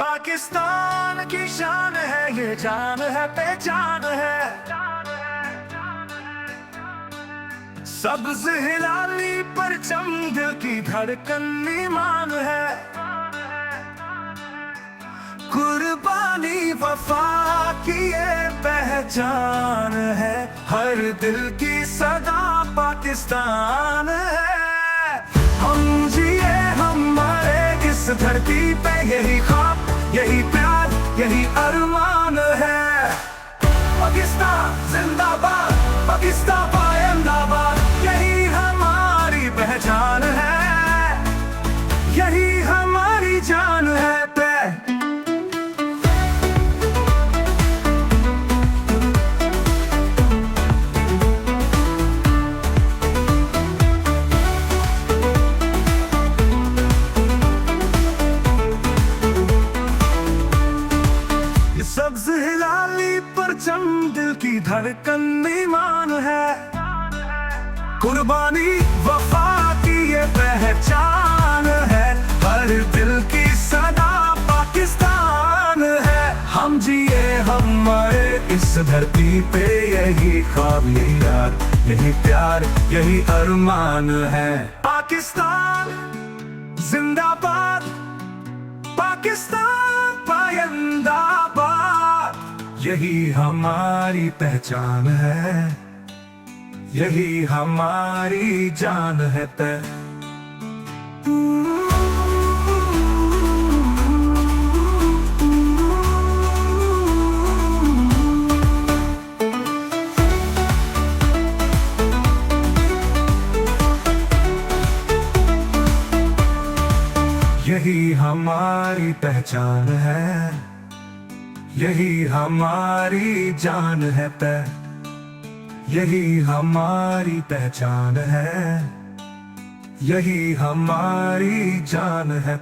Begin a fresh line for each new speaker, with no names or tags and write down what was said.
पाकिस्तान की शान है, ये जान है, पहचान है। सब्ज हिलाली परचम दिल की धड़कन ईमान है। कुर्बानी वफा की ये पहचान है, हर दिल की सदा पाकिस्तान है। हम जिए हम मरे इस धरती पे, यही ख्वाब, यही प्यार, यही अरमान है। पाकिस्तान जिंदाबाद, पाकिस्तान पायंदाबाद, यही हमारी पहचान है, यही हमारी जान है। सब्ज हिलाली परचम दिल की धड़कन ईमान है। कुर्बानी वफा की ये पहचान है, हर दिल की सदा पाकिस्तान है। हम जिए हम मरे इस धरती पे, यही ख्वाब, यही याद, यही प्यार, यही अरमान है। पाकिस्तान जिंदाबाद, पाकिस्तान पायंदाबाद, यही यही पहचान है, यही हमारी जान है। यही हमारी पहचान है, यही हमारी जान है। यही हमारी पहचान है, यही हमारी जान है।